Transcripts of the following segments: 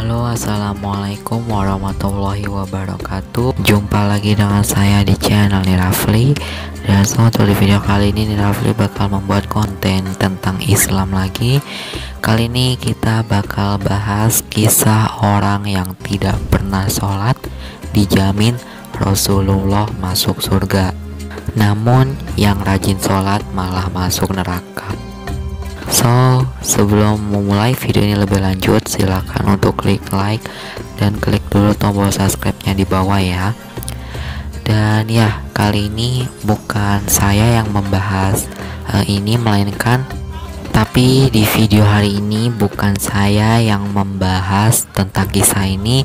Halo, assalamualaikum warahmatullahi wabarakatuh. Jumpa lagi dengan saya di channel Nirafli. Dan untuk di video kali ini Nirafli bakal membuat konten tentang Islam lagi. Kali ini kita bakal bahas kisah orang yang tidak pernah sholat dijamin Rasulullah masuk surga, namun yang rajin sholat malah masuk neraka. So, sebelum memulai video ini lebih lanjut, silakan untuk klik like dan klik dulu tombol subscribe-nya di bawah ya. Dan ya, kali ini bukan saya yang membahas ini, melainkan tapi di video hari ini bukan saya yang membahas tentang kisah ini,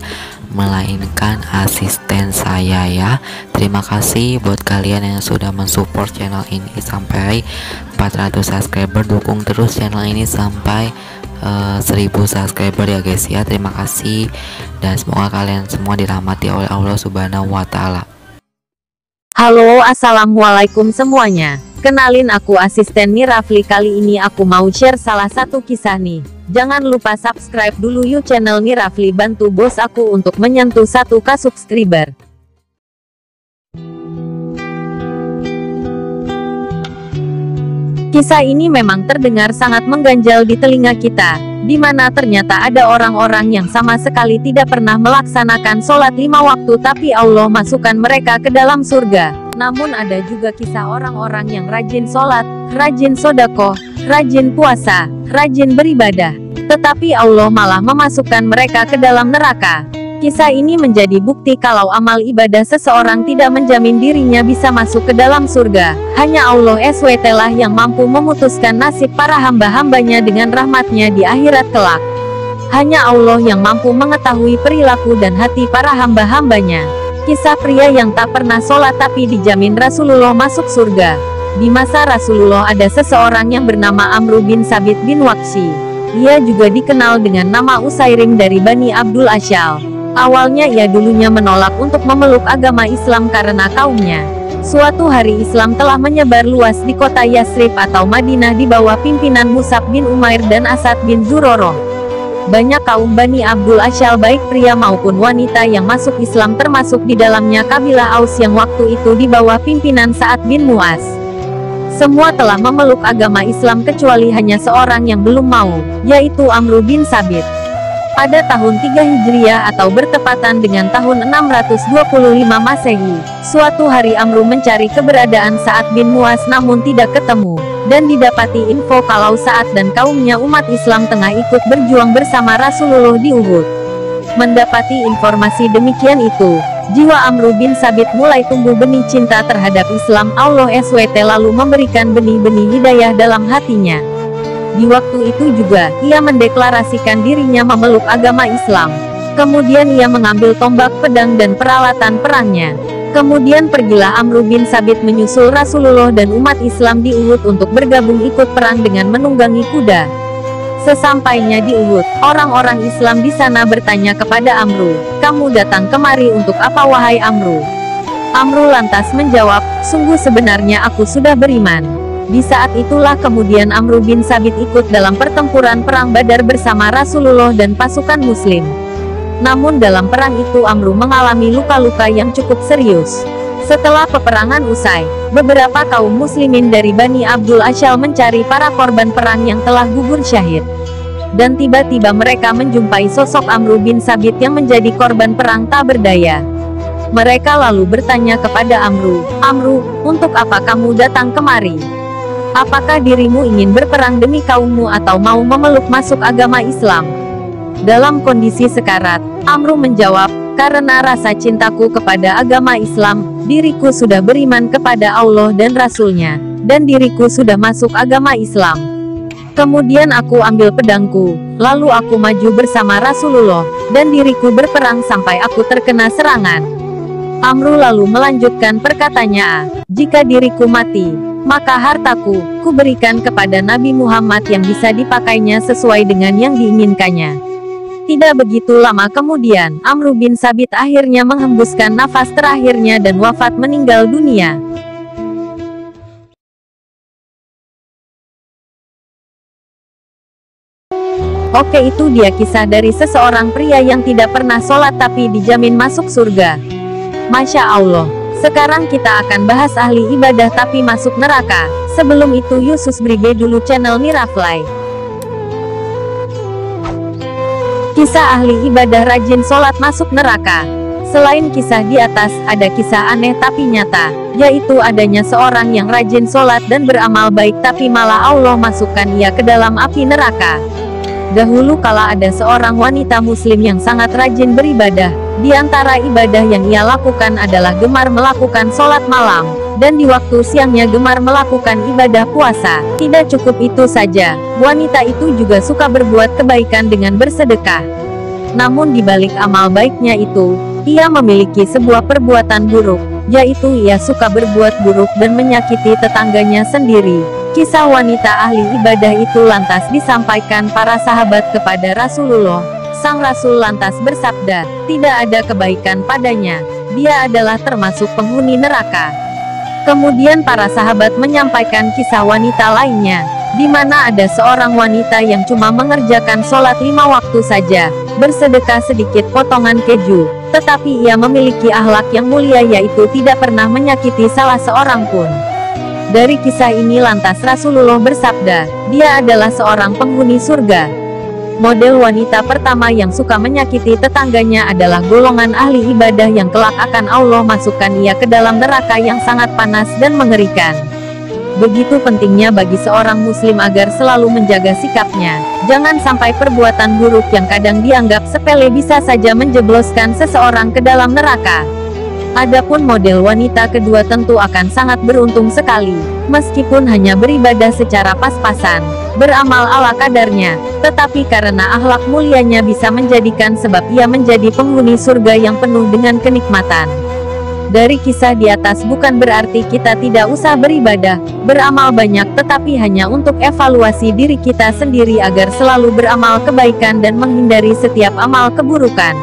melainkan asisten saya ya. Terima kasih buat kalian yang sudah mensupport channel ini sampai 400 subscriber. Dukung terus channel ini sampai 1000 subscriber ya guys ya. Terima kasih dan semoga kalian semua dirahmati oleh Allah Subhanahu wa Ta'ala. Halo, assalamualaikum semuanya. Kenalin, aku asisten Nirafli. Kali ini aku mau share salah satu kisah nih. Jangan lupa subscribe dulu yuk channel Nirafli, bantu bos aku untuk menyentuh 1k subscriber. Kisah ini memang terdengar sangat mengganjal di telinga kita, di mana ternyata ada orang-orang yang sama sekali tidak pernah melaksanakan sholat 5 waktu tapi Allah masukkan mereka ke dalam surga. Namun ada juga kisah orang-orang yang rajin sholat, rajin sodako, rajin puasa, rajin beribadah, tetapi Allah malah memasukkan mereka ke dalam neraka. Kisah ini menjadi bukti kalau amal ibadah seseorang tidak menjamin dirinya bisa masuk ke dalam surga. Hanya Allah SWT lah yang mampu memutuskan nasib para hamba-hambanya dengan rahmatnya di akhirat kelak. Hanya Allah yang mampu mengetahui perilaku dan hati para hamba-hambanya. Kisah pria yang tak pernah sholat tapi dijamin Rasulullah masuk surga. Di masa Rasulullah ada seseorang yang bernama Amr bin Sabit bin Waqshi. Ia juga dikenal dengan nama Usairim dari Bani Abdul Ashal. Awalnya ia dulunya menolak untuk memeluk agama Islam karena kaumnya. Suatu hari Islam telah menyebar luas di kota Yasrib atau Madinah di bawah pimpinan Mus'ab bin Umair dan Asad bin Zuroroh. Banyak kaum Bani Abdul Ashal baik pria maupun wanita yang masuk Islam, termasuk di dalamnya kabilah Aus yang waktu itu di bawah pimpinan Sa'ad bin Mu'az. Semua telah memeluk agama Islam kecuali hanya seorang yang belum mau, yaitu Amr bin Sabit. Pada tahun 3 Hijriah atau bertepatan dengan tahun 625 Masehi, suatu hari Amr mencari keberadaan Sa'ad bin Mu'az namun tidak ketemu, dan didapati info kalau Sa'ad dan kaumnya umat Islam tengah ikut berjuang bersama Rasulullah di Uhud. Mendapati informasi demikian itu, jiwa Amr bin Sabit mulai tumbuh benih cinta terhadap Islam. Allah SWT lalu memberikan benih-benih hidayah dalam hatinya. Di waktu itu juga, ia mendeklarasikan dirinya memeluk agama Islam. Kemudian ia mengambil tombak, pedang dan peralatan perangnya. Kemudian pergilah Amr bin Sabit menyusul Rasulullah dan umat Islam di Uhud untuk bergabung ikut perang dengan menunggangi kuda. Sesampainya di Uhud, orang-orang Islam di sana bertanya kepada Amr, "Kamu datang kemari untuk apa wahai Amr?" Amr lantas menjawab, "Sungguh sebenarnya aku sudah beriman." Di saat itulah kemudian Amr bin Sabit ikut dalam pertempuran perang Badar bersama Rasulullah dan pasukan Muslim. Namun dalam perang itu Amr mengalami luka-luka yang cukup serius. Setelah peperangan usai, beberapa kaum muslimin dari Bani Abdul Ashal mencari para korban perang yang telah gugur syahid. Dan tiba-tiba mereka menjumpai sosok Amr bin Sabit yang menjadi korban perang tak berdaya. Mereka lalu bertanya kepada Amr, "Amr, untuk apa kamu datang kemari? Apakah dirimu ingin berperang demi kaummu atau mau memeluk masuk agama Islam?" Dalam kondisi sekarat, Amr menjawab, "Karena rasa cintaku kepada agama Islam, diriku sudah beriman kepada Allah dan Rasul-Nya, dan diriku sudah masuk agama Islam. Kemudian aku ambil pedangku, lalu aku maju bersama Rasulullah, dan diriku berperang sampai aku terkena serangan." Amr lalu melanjutkan perkataannya, "Jika diriku mati, maka hartaku, kuberikan kepada Nabi Muhammad yang bisa dipakainya sesuai dengan yang diinginkannya." Tidak begitu lama kemudian, Amr bin Sabit akhirnya menghembuskan nafas terakhirnya dan wafat meninggal dunia. Oke, itu dia kisah dari seseorang pria yang tidak pernah sholat tapi dijamin masuk surga. Masya Allah. Sekarang kita akan bahas ahli ibadah tapi masuk neraka. Sebelum itu yuk subscribe dulu channel Mirafly. Kisah ahli ibadah rajin sholat masuk neraka. Selain kisah di atas, ada kisah aneh tapi nyata, yaitu adanya seorang yang rajin sholat dan beramal baik tapi malah Allah masukkan ia ke dalam api neraka. Dahulu kala ada seorang wanita muslim yang sangat rajin beribadah. Di antara ibadah yang ia lakukan adalah gemar melakukan sholat malam, dan di waktu siangnya gemar melakukan ibadah puasa. Tidak cukup itu saja, wanita itu juga suka berbuat kebaikan dengan bersedekah. Namun di balik amal baiknya itu, ia memiliki sebuah perbuatan buruk, yaitu ia suka berbuat buruk dan menyakiti tetangganya sendiri. Kisah wanita ahli ibadah itu lantas disampaikan para sahabat kepada Rasulullah. Sang Rasul lantas bersabda, tidak ada kebaikan padanya, dia adalah termasuk penghuni neraka. Kemudian para sahabat menyampaikan kisah wanita lainnya, di mana ada seorang wanita yang cuma mengerjakan sholat 5 waktu saja, bersedekah sedikit potongan keju, tetapi ia memiliki akhlak yang mulia, yaitu tidak pernah menyakiti salah seorang pun. Dari kisah ini lantas Rasulullah bersabda, dia adalah seorang penghuni surga. Model wanita pertama yang suka menyakiti tetangganya adalah golongan ahli ibadah yang kelak akan Allah masukkan ia ke dalam neraka yang sangat panas dan mengerikan. Begitu pentingnya bagi seorang muslim agar selalu menjaga sikapnya. Jangan sampai perbuatan buruk yang kadang dianggap sepele bisa saja menjebloskan seseorang ke dalam neraka. Adapun model wanita kedua tentu akan sangat beruntung sekali. Meskipun hanya beribadah secara pas-pasan, beramal ala kadarnya, tetapi karena akhlak mulianya bisa menjadikan sebab ia menjadi penghuni surga yang penuh dengan kenikmatan. Dari kisah di atas bukan berarti kita tidak usah beribadah, beramal banyak, tetapi hanya untuk evaluasi diri kita sendiri agar selalu beramal kebaikan dan menghindari setiap amal keburukan.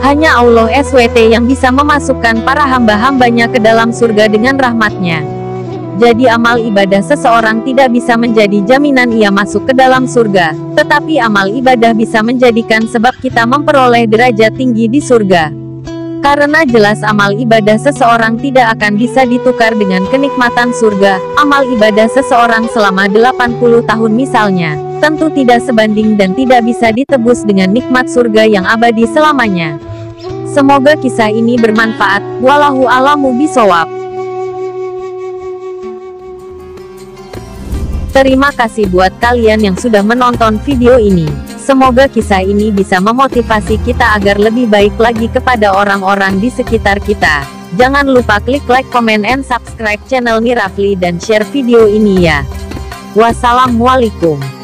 Hanya Allah SWT yang bisa memasukkan para hamba-hambanya ke dalam surga dengan rahmatnya. Jadi amal ibadah seseorang tidak bisa menjadi jaminan ia masuk ke dalam surga, tetapi amal ibadah bisa menjadikan sebab kita memperoleh derajat tinggi di surga. Karena jelas amal ibadah seseorang tidak akan bisa ditukar dengan kenikmatan surga. Amal ibadah seseorang selama 80 tahun misalnya, tentu tidak sebanding dan tidak bisa ditebus dengan nikmat surga yang abadi selamanya. Semoga kisah ini bermanfaat. Wallahu a'lamu bishawab. Terima kasih buat kalian yang sudah menonton video ini. Semoga kisah ini bisa memotivasi kita agar lebih baik lagi kepada orang-orang di sekitar kita. Jangan lupa klik like, comment, and subscribe channel Mirafly dan share video ini ya. Wassalamualaikum.